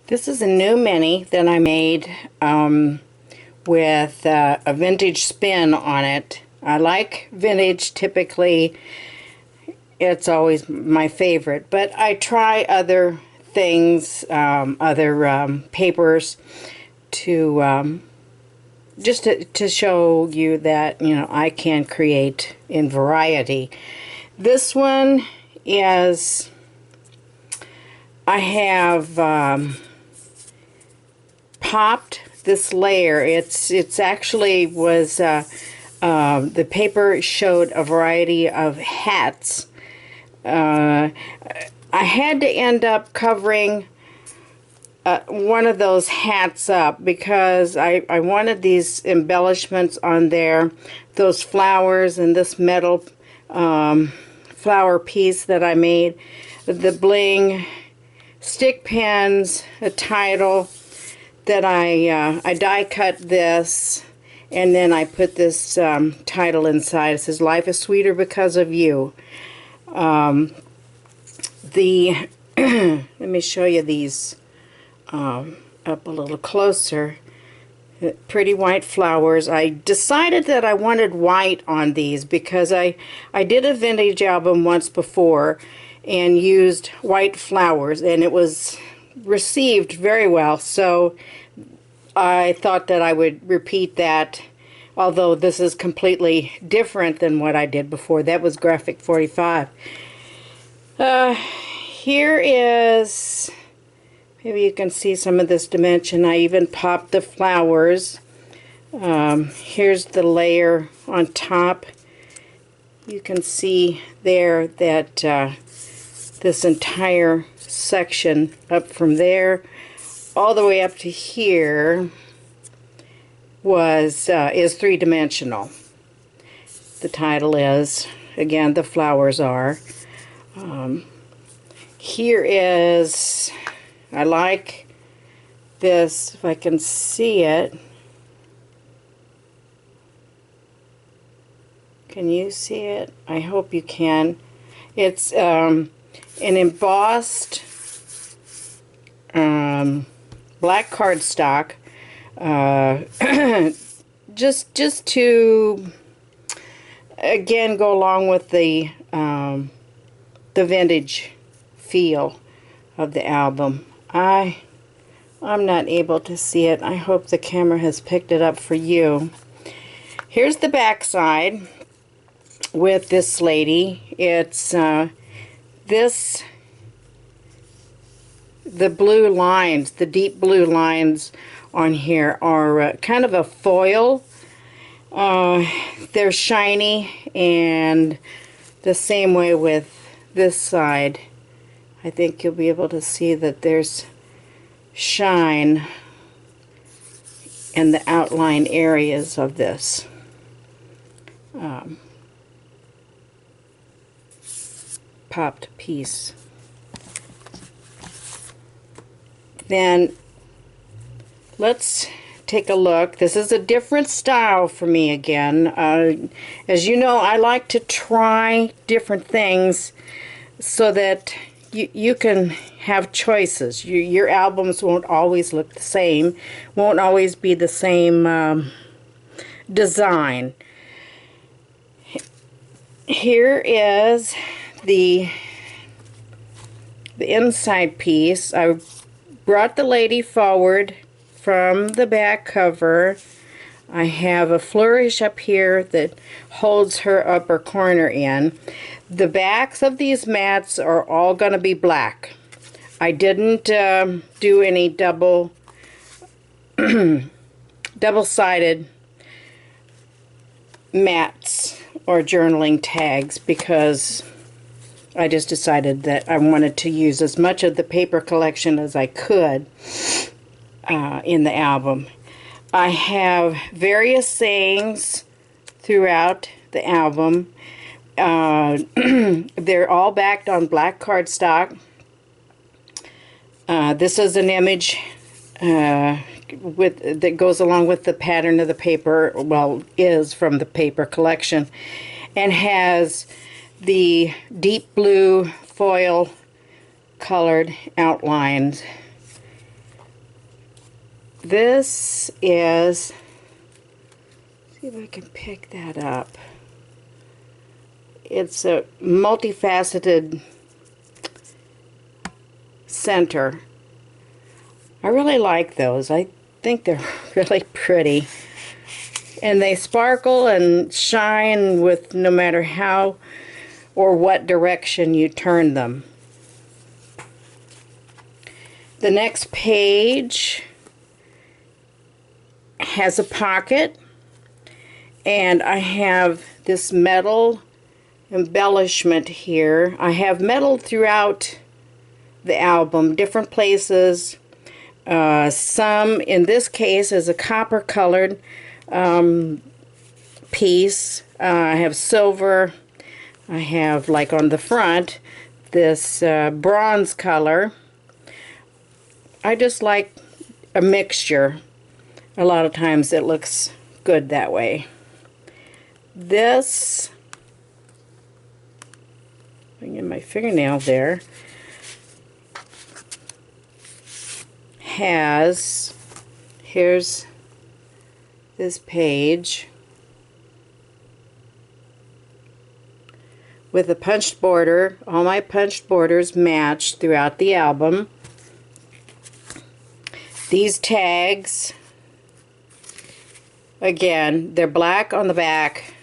This is a new mini that I made with a vintage spin on it. I like vintage typically. It's always my favorite, but I try other things, other papers to just to show you that, you know, I can create in variety. This one is, I have popped this layer. It's actually was the paper showed a variety of hats. I had to end up covering one of those hats up because I wanted these embellishments on there, those flowers and this metal flower piece that I made, the bling, stick pins, a title that I die cut this, and then I put this title inside. It says, "Life is sweeter because of you." Let me show you these up a little closer. Pretty white flowers. I decided that I wanted white on these because I did a vintage album once before and used white flowers, and it was received very well, so I thought that I would repeat that, although this is completely different than what I did before. That was Graphic 45. Here is, maybe you can see some of this dimension. I even popped the flowers. Here's the layer on top. You can see there that this entire section up from there all the way up to here is three-dimensional. The title is, again, the flowers are. Here is, I like this, if I can see it. Can you see it? I hope you can. It's an embossed black cardstock, just to again go along with the vintage feel of the album. I'm not able to see it. I hope the camera has picked it up for you. Here's the back side with this lady. It's the blue lines, the deep blue lines on here are kind of a foil. They're shiny, and the same way with this side. I think you'll be able to see that there's shine in the outline areas of this. Popped piece. Then let's take a look. This is a different style for me again. As you know, I like to try different things so that you can have choices. Your albums won't always look the same, won't always be the same design. Here is the inside piece. I brought the lady forward from the back cover. I have a flourish up here that holds her upper corner in. The backs of these mats are all going to be black. I didn't do any double-sided mats or journaling tags because I just decided that I wanted to use as much of the paper collection as I could in the album. I have various sayings throughout the album. They're all backed on black cardstock. This is an image that goes along with the pattern of the paper, well, is from the paper collection, and has the deep blue foil colored outlines This is, see if I can pick that up. It's a multifaceted center. I really like those. I think they're really pretty. And they sparkle and shine with no matter how or what direction you turn them. The next page has a pocket, and I have this metal embellishment here. I have metal throughout the album, different places. Some, in this case, is a copper colored piece. I have silver. I have, like on the front, this bronze color. I just like a mixture. A lot of times it looks good that way. This, I can get my fingernail there, has, here's this page with a punched border. All my punched borders match throughout the album. These tags, again, they're black on the back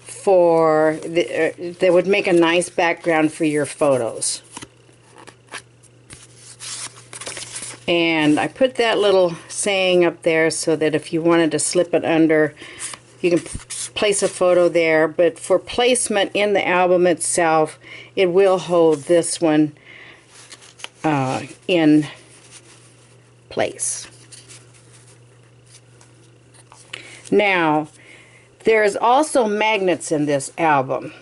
for they would make a nice background for your photos. And I put that little saying up there so that if you wanted to slip it under, you can place a photo there. But for placement in the album itself, it will hold this one in place. Now, there's also magnets in this album.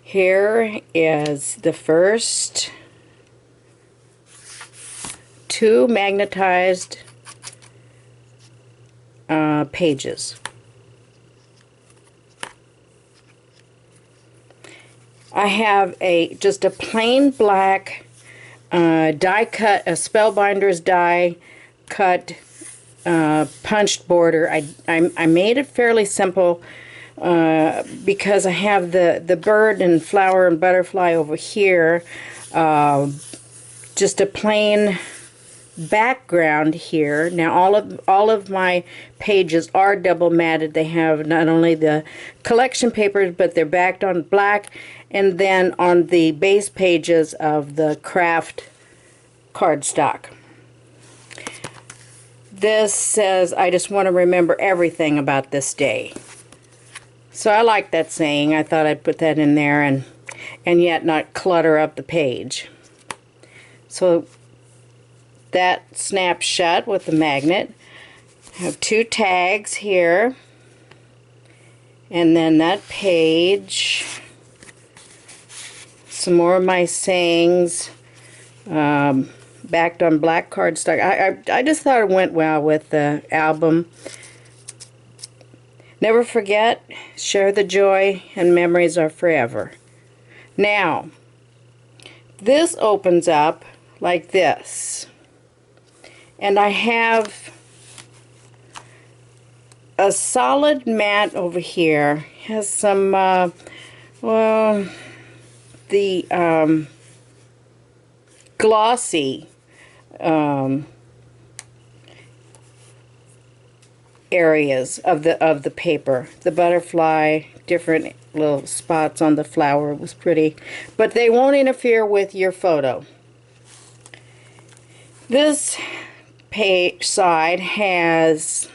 Here is the first two magnetized pages. I have just a plain black die cut, a Spellbinders die cut punched border. I made it fairly simple because I have the bird and flower and butterfly over here. Just a plain background here. Now all of my pages are double matted. They have not only the collection papers, but they're backed on black, and then on the base pages of the craft cardstock. This says, I just want to remember everything about this day. So I like that saying. I thought I'd put that in there and yet not clutter up the page. So that snaps shut with the magnet. I have two tags here. And then that page, some more of my sayings, backed on black cardstock. I just thought it went well with the album. Never forget, share the joy, and memories are forever. Now, this opens up like this. And I have a solid mat over here. Has some, well, the glossy areas of the paper. The butterfly, different little spots on the flower was pretty, but they won't interfere with your photo. This page side has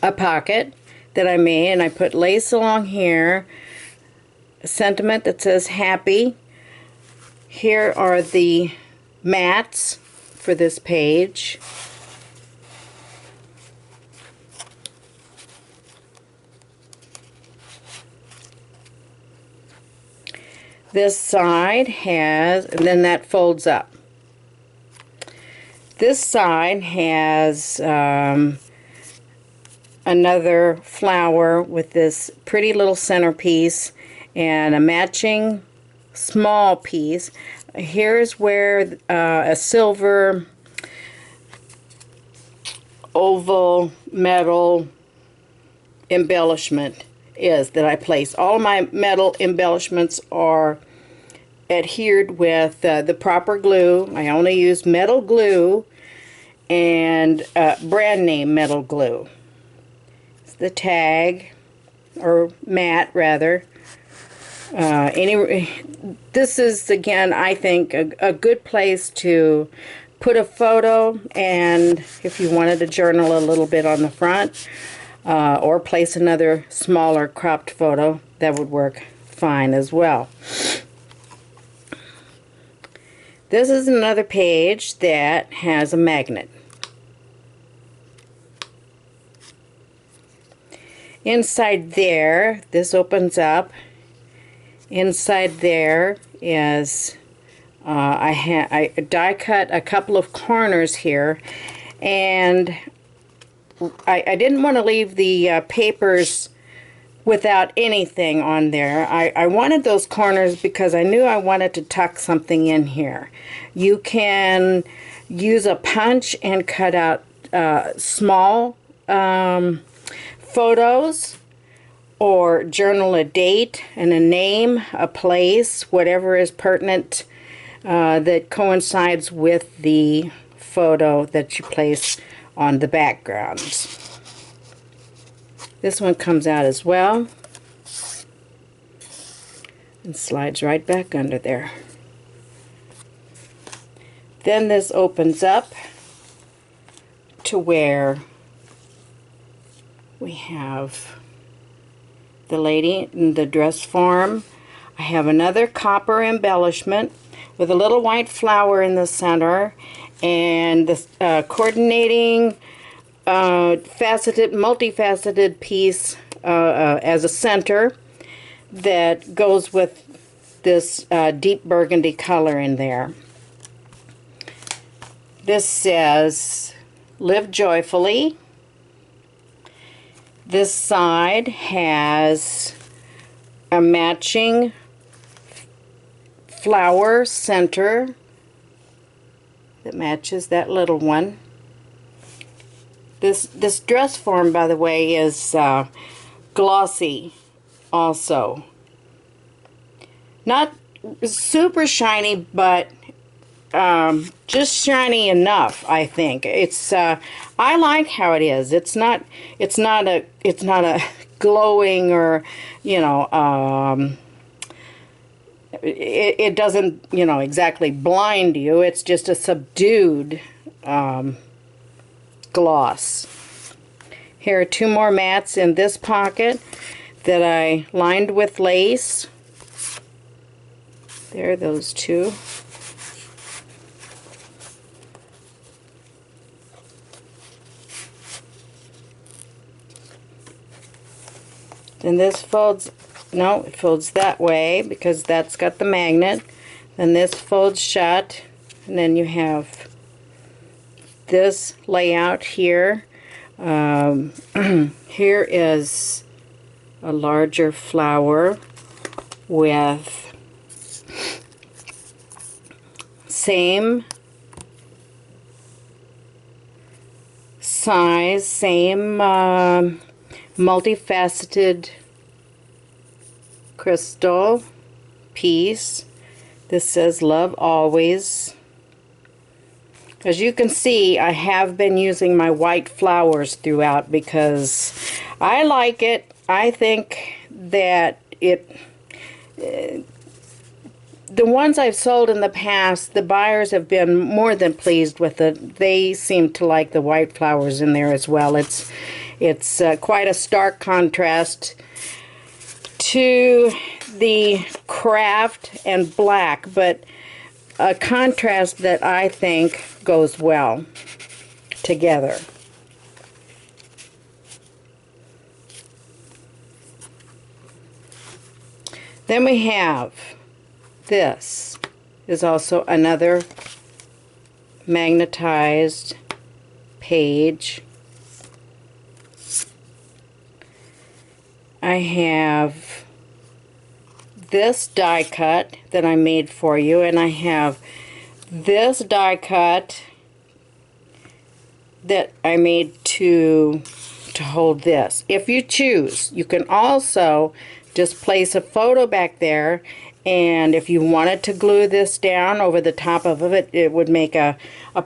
a pocket that I made, and I put lace along here, a sentiment that says happy. Here are the mats for this page. This side has, and then that folds up. This side has another flower with this pretty little centerpiece and a matching small piece. Here's where a silver oval metal embellishment is that I place. All my metal embellishments are adhered with the proper glue. I only use metal glue and brand name metal glue. It's the tag, or mat rather. This is, again, I think a good place to put a photo, and if you wanted to journal a little bit on the front, or place another smaller cropped photo, that would work fine as well. This is another page that has a magnet. Inside there, this opens up. Inside there is, I die cut a couple of corners here, and I didn't want to leave the papers without anything on there. I wanted those corners because I knew I wanted to tuck something in here. You can use a punch and cut out small photos, or journal a date and a name, a place, whatever is pertinent that coincides with the photo that you place on the background. This one comes out as well and slides right back under there. Then this opens up to where we have the lady in the dress form. I have another copper embellishment with a little white flower in the center, and the coordinating multifaceted piece as a center that goes with this deep burgundy color in there. This says, "Live joyfully." This side has a matching flower center that matches that little one. This dress form, by the way, is glossy also. Not super shiny, but just shiny enough, I think. It's I like how it is. It's not a glowing, or it doesn't exactly blind you. It's just a subdued gloss. Here are two more mats in this pocket that I lined with lace. There are those two. Then this folds, no, it folds that way because that's got the magnet. Then this folds shut, and then you have this layout here. Here is a larger flower with same size, same multifaceted crystal piece. This says "Love Always." As you can see, I have been using my white flowers throughout because I like it. I think that the ones I've sold in the past, the buyers have been more than pleased with it. They seem to like the white flowers in there as well. It's quite a stark contrast to the craft and black, but a contrast that I think goes well together. Then we have this is also another magnetized page. I have this die cut that I made for you, and I have this die cut that I made to hold this. If you choose, you can also just place a photo back there, and if you wanted to glue this down over the top of it, it would make a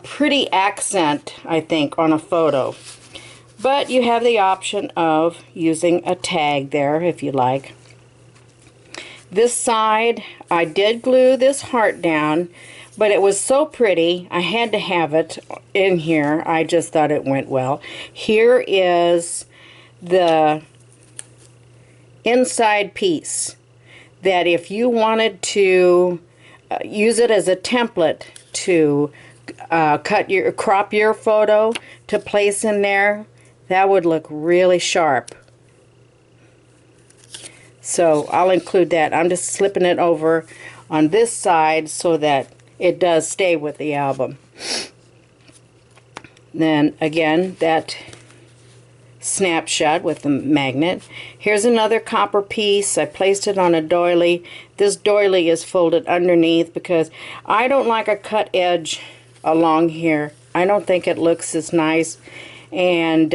pretty accent, I think, on a photo. But you have the option of using a tag there if you like. This side, I did glue this heart down, but it was so pretty, I had to have it in here. I just thought it went well. Here is the inside piece that if you wanted to use it as a template to crop your photo to place in there, that would look really sharp. So I'll include that. I'm just slipping it over on this side so that it does stay with the album. Then again, that snapshot with the magnet. Here's another copper piece. I placed it on a doily. This doily is folded underneath because I don't like a cut edge along here. I don't think it looks as nice. And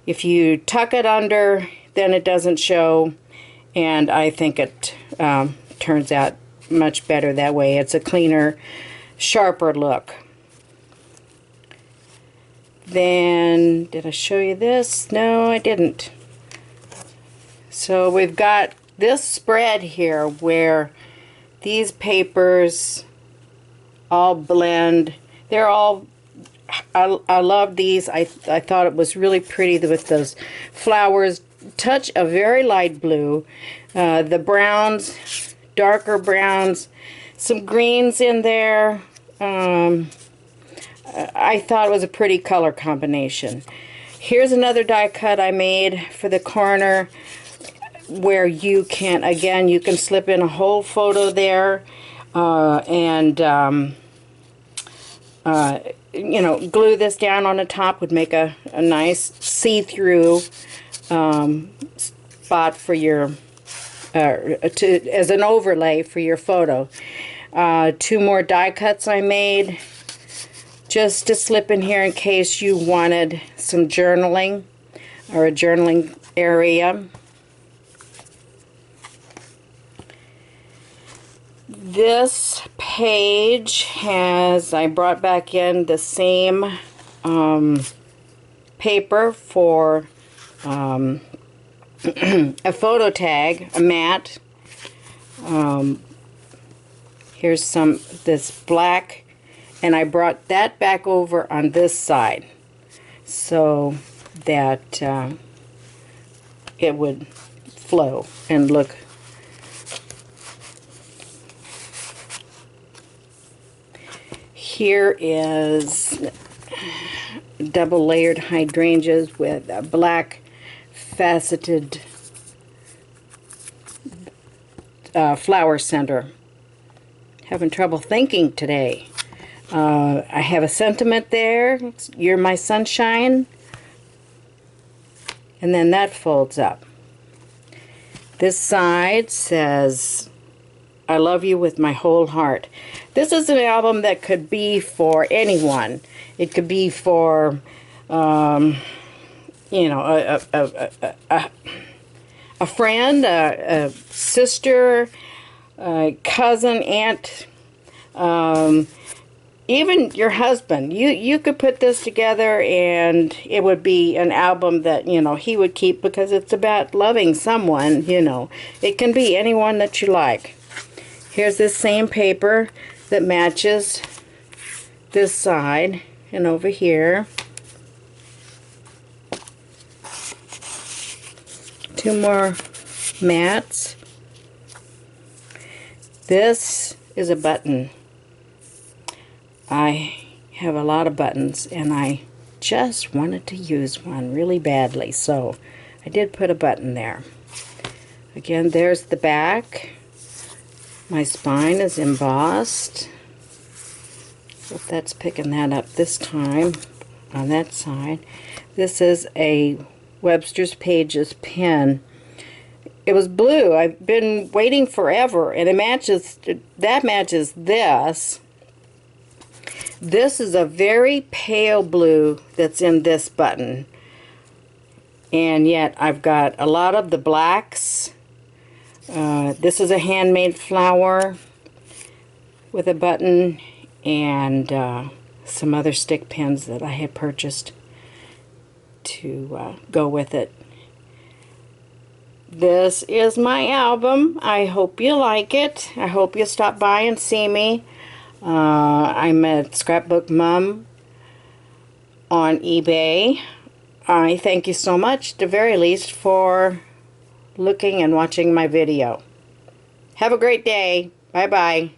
if you tuck it under, then it doesn't show, and I think it turns out much better that way. It's a cleaner, sharper look. Then, did I show you this? No, I didn't. So we've got this spread here where these papers all blend. They're all, I love these. I thought it was really pretty with those flowers. Touch a very light blue. The browns, darker browns, some greens in there. I thought it was a pretty color combination. Here's another die cut I made for the corner where you can, again, you can slip in a whole photo there and you know, glue this down on the top would make a nice see-through spot for your, as an overlay for your photo. 2 more die cuts I made just to slip in here in case you wanted some journaling or a journaling area. This page has, I brought back in the same paper for a photo tag, a mat. Here's this black, and I brought that back over on this side so that it would flow and look. Here is double layered hydrangeas with a black faceted flower center. Having trouble thinking today. I have a sentiment there. You're my sunshine. And then that folds up. This side says, I love you with my whole heart. This is an album that could be for anyone. It could be for, you know, a friend, a sister, a cousin, aunt, even your husband. You could put this together and it would be an album that, you know, he would keep because it's about loving someone, you know. It can be anyone that you like. Here's this same paper that matches this side and over here. 2 more mats. This is a button. I have a lot of buttons and I just wanted to use one really badly, so I did put a button there. Again, there's the back. My spine is embossed. Hope that's picking that up this time on that side. This is a Webster's Pages pen. it was blue. I've been waiting forever, and that matches this. This is a very pale blue that's in this button. And yet I've got a lot of the blacks. This is a handmade flower with a button, and some other stick pins that I had purchased to go with it. This is my album. I hope you like it. I hope you stop by and see me. I'm at Scrapbook Mom on eBay. I thank you so much, at the very least, for looking and watching my video. Have a great day. Bye-bye.